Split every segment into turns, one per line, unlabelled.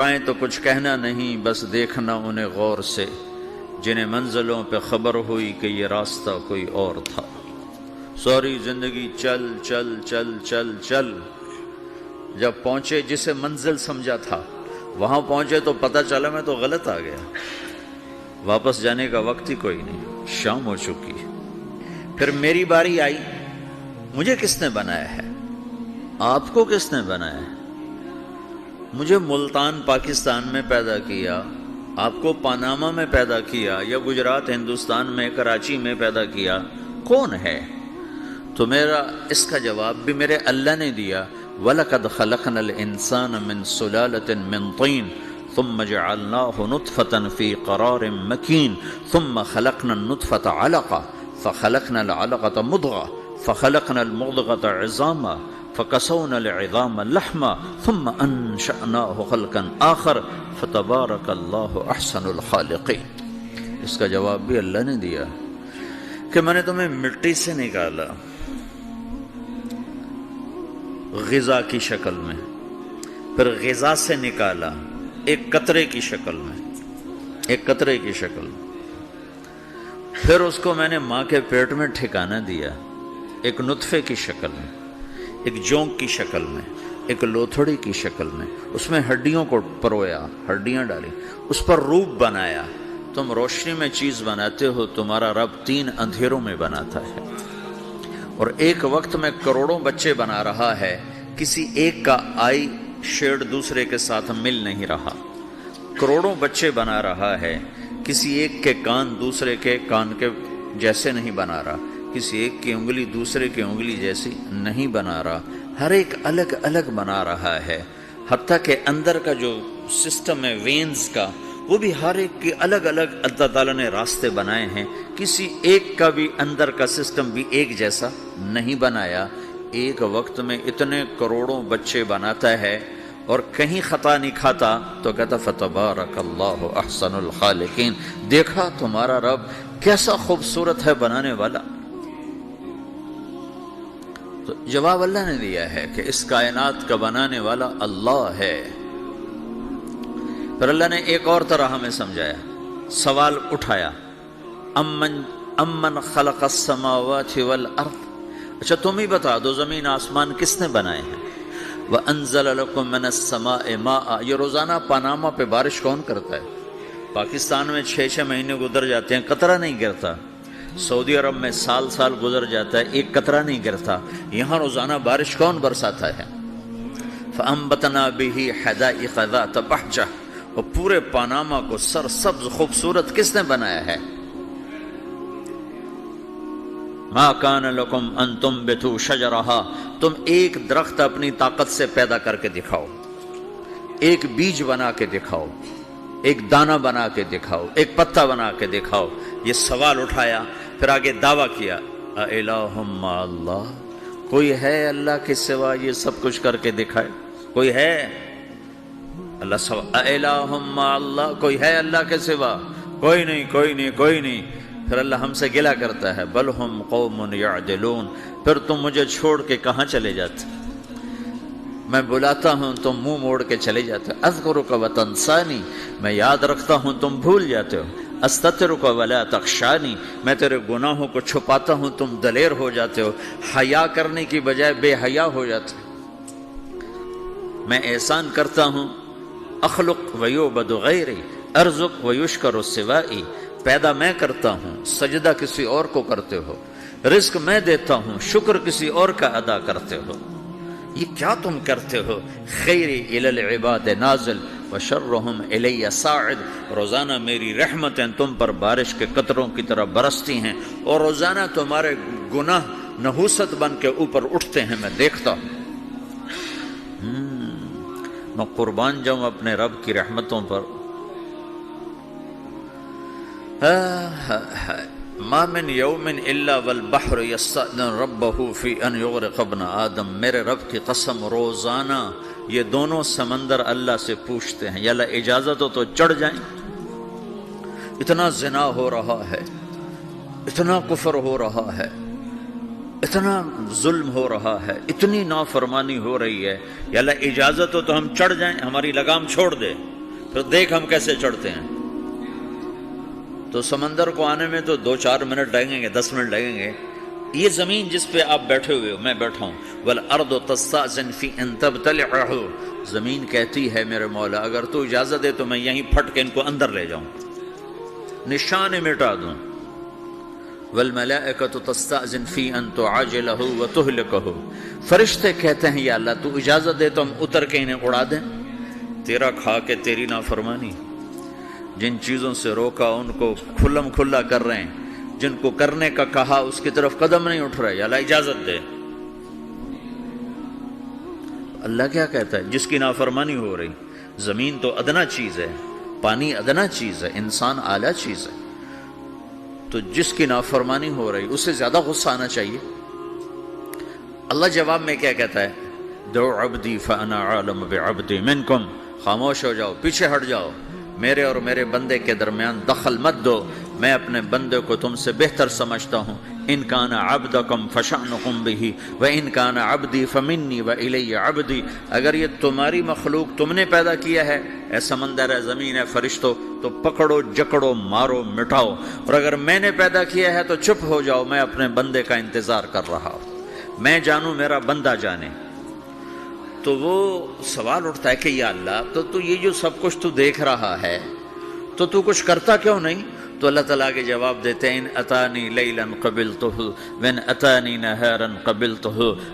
آئیں تو کچھ کہنا نہیں، بس دیکھنا انہیں غور سے، جنہیں منزلوں پہ خبر ہوئی کہ یہ راستہ کوئی اور تھا۔ ساری زندگی چل چل چل چل چل، جب پہنچے جسے منزل سمجھا تھا وہاں پہنچے تو پتہ چلا میں تو غلط آ گیا، واپس جانے کا وقت ہی کوئی نہیں، شام ہو چکی۔ پھر میری باری آئی، مجھے کس نے بنایا ہے؟ آپ کو کس نے بنایا ہے؟ مجھے ملتان پاکستان میں پیدا کیا، آپ کو پاناما میں پیدا کیا، یا گجرات ہندوستان میں کراچی میں پیدا کیا، کون ہے؟ تو میرا اس کا جواب بھی میرے اللہ نے دیا، وَلَقَدْ خَلَقْنَا الْإِنسَانَ مِنْ سُلَالَةٍ مِنْ طِينٍ ثُمَّ جَعَلْنَاهُ نُطْفَةً فِي قَرَارٍ مَكِينٍ ثُمَّ خَلَقْنَا النُّطْفَةَ عَلَقَةً فَخَلَقْنَا الْعَلَقَةَ مُضْغَةً فَخَلَقْنَا الْمُضْغَةَ عِظَامًا فَكَسَوْنَا الْعِظَامَ لَحْمًا ثُمَّ أَنشَأْنَاهُ خَلْقًا آخَرَ فَتَبَارَكَ اللَّهُ أَحْسَنُ الْخَالِقِينَ۔ اس کا جواب بھی اللہ نے دیا کہ میں نے تمہیں مٹی سے نکالا غذا کی شکل میں، پھر غذا سے نکالا ایک قطرے کی شکل میں، ایک قطرے کی شکل میں، پھر اس کو میں نے ماں کے پیٹ میں ٹھکانہ دیا ایک نطفے کی شکل میں، ایک جونک کی شکل میں، ایک لوتھڑی کی شکل میں، اس میں ہڈیوں کو پرویا، ہڈیاں ڈالی، اس پر روپ بنایا۔ تم روشنی میں چیز بناتے ہو، تمہارا رب 3 اندھیروں میں بناتا ہے، اور ایک وقت میں کروڑوں بچے بنا رہا ہے، کسی ایک کا آئی شیڈ دوسرے کے ساتھ مل نہیں رہا، کروڑوں بچے بنا رہا ہے، کسی ایک کے کان دوسرے کے کان کے جیسے نہیں بنا رہا، کسی ایک کی انگلی دوسرے کی انگلی جیسی نہیں بنا رہا، ہر ایک الگ الگ بنا رہا ہے، حتیٰ کہ اندر کا جو سسٹم ہے وینز کا، وہ بھی ہر ایک کی الگ الگ اللہ تعالیٰ نے راستے بنائے ہیں، کسی ایک کا بھی اندر کا سسٹم بھی ایک جیسا نہیں بنایا۔ ایک وقت میں اتنے کروڑوں بچے بناتا ہے اور کہیں خطا نہیں کھاتا، تو کہتا فتبارک اللہ احسن الخالقین، دیکھا تمہارا رب کیسا خوبصورت ہے بنانے والا۔ تو جواب اللہ نے دیا ہے کہ اس کائنات کا بنانے والا اللہ ہے۔ پھر اللہ نے ایک اور طرح ہمیں سمجھایا، سوال اٹھایا، امن خلق السماوات والارض، اچھا تم ہی بتا دو زمین آسمان کس نے بنائے ہیں؟ وَأَنزَلَ لَكُم مِّنَ السَّمَاءِ مَاءً، یہ روزانہ پاناما پہ بارش کون کرتا ہے؟ پاکستان میں 6 مہینے گزر جاتے ہیں، قطرہ نہیں گرتا، سعودی عرب میں سال گزر جاتا ہے، ایک قطرہ نہیں گرتا، یہاں روزانہ بارش کون برساتا ہے؟ فَأَنبَتْنَا بِهِ حَدَائِقَ ذَاتَ بَهْجَةٍ، اور پورے پاناما کو سرسبز خوبصورت کس نے بنایا ہے؟ مَا كَانَ لَكُمْ أَن تُنبِتُوا شَجَرَهَا، تم ایک درخت اپنی طاقت سے پیدا کر کے دکھاؤ، ایک بیج بنا کے دکھاؤ، ایک دانہ بنا کے دکھاؤ، ایک پتا بنا کے دکھاؤ۔ یہ سوال اٹھایا، پھر آگے دعویٰ کیا، اَإِلَٰهٌ مَّعَ اللَّهِ، کوئی ہے اللہ کے سوا یہ سب کچھ کر کے دکھائے؟ کوئی ہے؟ اللہ سوا اَإِلَٰهٌ مَّعَ اللَّهِ، کوئی ہے اللہ کے سوا؟ کوئی نہیں، کوئی نہیں، کوئی نہیں۔ پھر اللہ ہم سے گلہ کرتا ہے، بل ہم قوم یعدلون، پھر تم مجھے چھوڑ کے کہاں چلے جاتے؟ میں بلاتا ہوں تم منہ موڑ کے چلے جاتے ہو، اذکرک وتنسانی، میں یاد رکھتا ہوں تم بھول جاتے ہو، استترک ولا تخشانی، میں تیرے گناہوں کو چھپاتا ہوں تم دلیر ہو جاتے ہو، حیا کرنے کی بجائے بے حیا ہو جاتے ہو۔ میں احسان کرتا ہوں، اخلق ویعبد غیری ارزق ویشکر سوائی، پیدا میں کرتا ہوں، سجدہ کسی اور کو کرتے ہو، رزق میں دیتا ہوں، شکر کسی اور کا ادا کرتے ہو، یہ کیا تم کرتے ہو؟ خیری الی العباد نازل وشرہم الی صاعد، روزانہ میری رحمتیں تم پر بارش کے قطروں کی طرح برستی ہیں، اور روزانہ تمہارے گناہ نحوست بن کے اوپر اٹھتے ہیں، میں دیکھتا ہوں۔ میں قربان جاؤں اپنے رب کی رحمتوں پر۔ ما من یوم الا والبحر یستأذن ربہ فی ان یغرق ابن آدم، میرے رب کی قسم روزانہ یہ دونوں سمندر اللہ سے پوچھتے ہیں، یا اللہ اجازت ہو تو چڑھ جائیں، اتنا زنا ہو رہا ہے، اتنا کفر ہو رہا ہے، اتنا ظلم ہو رہا ہے، اتنی نافرمانی ہو رہی ہے، یا اللہ اجازت ہو تو ہم چڑھ جائیں، ہماری لگام چھوڑ دے۔ پھر دیکھ ہم کیسے چڑھتے ہیں. تو سمندر کو آنے میں تو 2-4 منٹ لگیں گے، 10 منٹ لگیں گے. یہ زمین جس پہ آپ بیٹھے ہوئے ہو، میں بیٹھا ہوں، والارض تستأذن فی ان تبتلعہ، زمین کہتی ہے میرے مولا اگر تو اجازت دے تو میں یہیں پھٹ کے ان کو اندر لے جاؤں، نشان مٹا دوں. والملائکۃ تستأذن فی ان تعاجلہ وتہلکہ، فرشتے کہتے ہیں یا اللہ تو اجازت دے تو ہم اتر کے انہیں اڑا دیں. تیرا کھا کے تیری نافرمانی، جن چیزوں سے روکا ان کو کھلم کھلا کر رہے ہیں، جن کو کرنے کا کہا اس کی طرف قدم نہیں اٹھ رہے. یا اللہ اجازت دے. اللہ کیا کہتا ہے؟ جس کی نافرمانی ہو رہی. زمین تو ادنا چیز ہے، پانی ادنا چیز ہے، انسان اعلیٰ چیز ہے. تو جس کی نافرمانی ہو رہی اس سے زیادہ غصہ آنا چاہیے. اللہ جواب میں کیا کہتا ہے؟ دو عبدی فانا عالم بعبدی منکم، خاموش ہو جاؤ، پیچھے ہٹ جاؤ، میرے اور میرے بندے کے درمیان دخل مت دو، میں اپنے بندے کو تم سے بہتر سمجھتا ہوں. ان کان عبدکم فشأنکم بہ وان کان عبدی فمنی والی عبدی، اگر یہ تمہاری مخلوق تم نے پیدا کیا ہے، اے سمندر ہے، زمین ہے، فرشتوں، تو پکڑو جکڑو مارو مٹاؤ، اور اگر میں نے پیدا کیا ہے تو چپ ہو جاؤ، میں اپنے بندے کا انتظار کر رہا ہوں، میں جانوں میرا بندہ جانے. تو وہ سوال اٹھتا ہے کہ یا اللہ تو یہ جو سب کچھ تو دیکھ رہا ہے تو کچھ کرتا کیوں نہیں؟ تو اللہ تعالیٰ کے جواب دیتے ہیں ان اتانی لیلا قبلتہ وان اتانی نہارا قبلتہ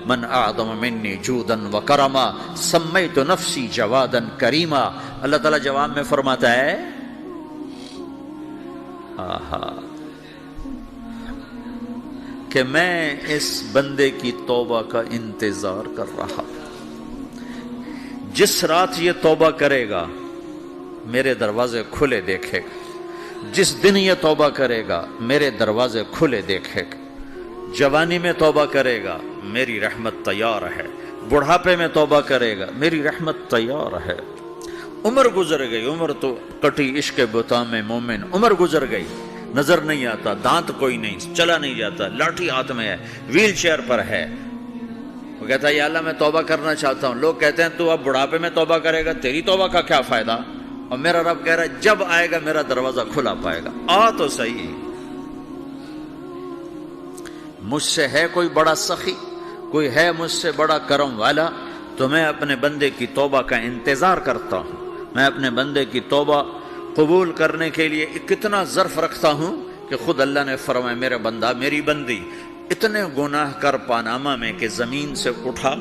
من اعظم منی جودا وکرما سمیت نفسی جوادا کریما. اللہ تعالیٰ جواب میں فرماتا ہے آہا کہ میں اس بندے کی توبہ کا انتظار کر رہا ہوں. جس رات یہ توبہ کرے گا میرے دروازے کھلے دیکھے گا، جس دن یہ توبہ کرے گا میرے دروازے کھلے دیکھے گا. جوانی میں توبہ کرے گا میری رحمت تیار ہے، بڑھاپے میں توبہ کرے گا میری رحمت تیار ہے. عمر گزر گئی، عمر تو کٹی عشق بتا میں مومن، عمر گزر گئی، نظر نہیں آتا، دانت کوئی نہیں، چلا نہیں جاتا، لاٹھی ہاتھ میں ہے، ویل چیئر پر ہے. وہ کہتا ہے یا اللہ میں توبہ کرنا چاہتا ہوں. لوگ کہتے ہیں تو اب بڑھاپے میں توبہ کرے گا، تیری توبہ کا کیا فائدہ؟ اور میرا رب کہہ رہا ہے جب آئے گا میرا دروازہ کھلا پائے گا. آ تو صحیح. مجھ سے ہے کوئی بڑا سخی، کوئی ہے مجھ سے بڑا کرم والا، تو میں اپنے بندے کی توبہ کا انتظار کرتا ہوں. میں اپنے بندے کی توبہ قبول کرنے کے لیے کتنا ظرف رکھتا ہوں کہ خود اللہ نے فرمایا میرا بندہ میری بندی اتنے گناہ کر پاناما میں کہ زمین سے اٹھا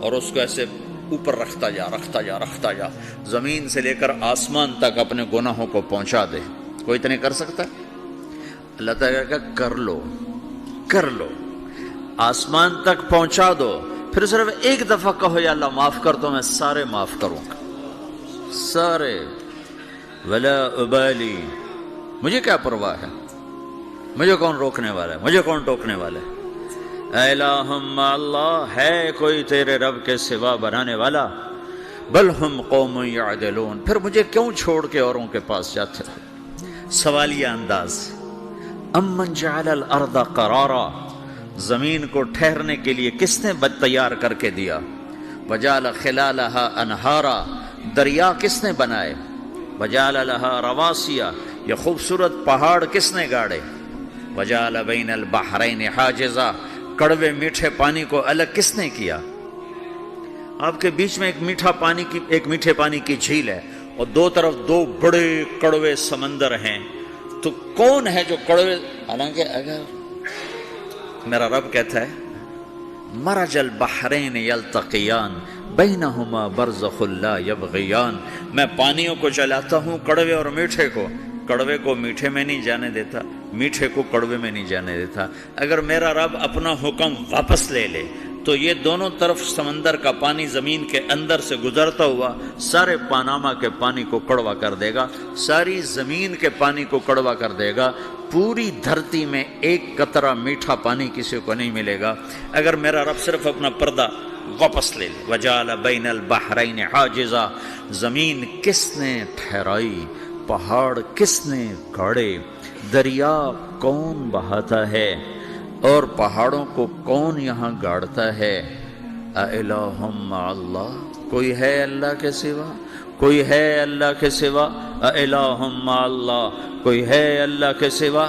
اور اس کو ایسے اوپر رکھتا جا، زمین سے لے کر آسمان تک اپنے گناہوں کو پہنچا دے. کوئی اتنے کر سکتا ہے؟ اللہ تعالیٰ کا کر لو، آسمان تک پہنچا دو، پھر صرف ایک دفعہ کہو یا اللہ معاف کر دو، میں سارے معاف کروں گا، سارے. ولا ابالی، مجھے کیا پرواہ ہے، مجھے کون روکنے والا ہے، مجھے کون ٹوکنے والا ہے. الہم اللہ، ہے کوئی تیرے رب کے سوا بنانے والا؟ بل ہم قوم یعدلون، پھر مجھے کیوں چھوڑ کے اوروں کے پاس جاتے ہو؟ سوالیہ انداز. امن جعل الارض قرارا، زمین کو ٹھہرنے کے لیے کس نے تیار کر کے دیا؟ وجعل خلالہا انہارا، دریا کس نے بنائے؟ وجعل لہا رواسیا، یہ خوبصورت پہاڑ کس نے گاڑے؟ وجعل بین البحرین حاجزا، کڑوے میٹھے پانی کو الگ کس نے کیا؟ آپ کے بیچ میں ایک میٹھے پانی کی جھیل ہے اور دو طرف دو بڑے کڑوے سمندر ہیں، تو کون ہے جو کڑوے؟ حالانکہ اگر میرا رب کہتا ہے مرج البحرین یلتقیان بینہما برزخ لا یبغیان، میں پانیوں کو چلاتا ہوں، کڑوے اور میٹھے کو، کڑوے کو میٹھے میں نہیں جانے دیتا، میٹھے کو کڑوے میں نہیں جانے دیتا. اگر میرا رب اپنا حکم واپس لے لے تو یہ دونوں طرف سمندر کا پانی زمین کے اندر سے گزرتا ہوا سارے پاناما کے پانی کو کڑوا کر دے گا، ساری زمین کے پانی کو کڑوا کر دے گا. پوری دھرتی میں ایک قطرہ میٹھا پانی کسی کو نہیں ملے گا اگر میرا رب صرف اپنا پردہ واپس لے لے. وجعل بین البحرین حاجزا، زمین کس نے ٹھہرائی، پہاڑ کس نے گاڑے، دریا کون بہاتا ہے اور پہاڑوں کو کون یہاں گاڑتا ہے؟ اِلہم مع اللہ، کوئی ہے اللہ کے سوا؟ کوئی ہے اللہ کے سوا؟ الہ مع اللہ، کوئی ہے اللہ کے سوا؟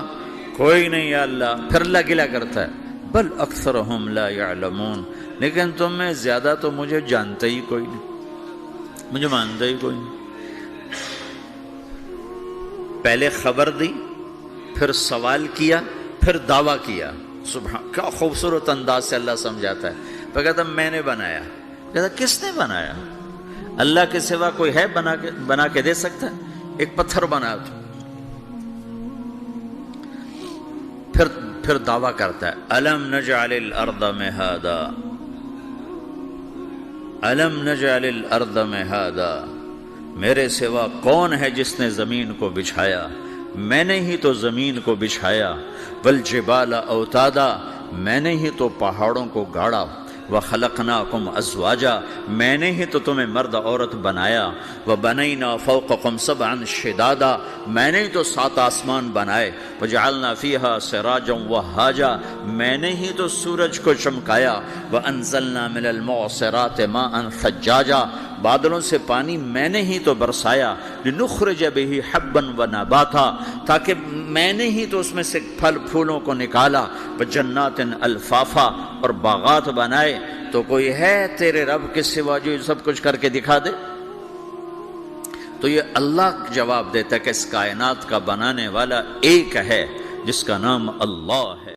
کوئی نہیں ہے اللہ۔ پھر اللہ گلہ کرتا ہے بل اکثرہم لا یعلمون، لیکن تم میں زیادہ تو مجھے جانتا ہی کوئی نہیں، مجھے مانتا ہی کوئی نہیں۔ پہلے خبر دی، پھر سوال کیا، پھر دعویٰ کیا۔ سبحان، کیا خوبصورت انداز سے اللہ سمجھاتا ہے۔ پھر کہتا میں نے بنایا۔ کہتا کس نے بنایا؟ اللہ کے سوا کوئی ہے بنا کے دے سکتا ہے؟ ایک پتھر بنا تو پھر دعویٰ کرتا ہے الم نجعل الارض مہادا، الم نجعل الارض مہادا، میرے سوا کون ہے جس نے زمین کو بچھایا؟ میں نے ہی تو زمین کو بچھایا۔ والجبال اوتادا، میں نے ہی تو پہاڑوں کو گاڑا۔ وخلقناکم ازواجا، میں نے ہی تو تمہیں مرد عورت بنایا۔ وبنینا فوقکم سبعا شدادا، میں نے ہی تو 7 آسمان بنائے۔ وجعلنا فیہا سراجا وہاجا، میں نے ہی تو سورج کو چمکایا۔ وانزلنا من المعصرات ماء ثجاجا، بادلوں سے پانی میں نے ہی تو برسایا۔ لنخرج بہ حبا ونباتا، تاکہ میں نے ہی تو اس میں سے پھل پھولوں کو نکالا۔ وجنات الفافا، اور باغات بنائے۔ تو کوئی ہے تیرے رب کے سوا جو سب کچھ کر کے دکھا دے؟ تو یہ اللہ جواب دیتا ہے کہ اس کائنات کا بنانے والا ایک ہے جس کا نام اللہ ہے۔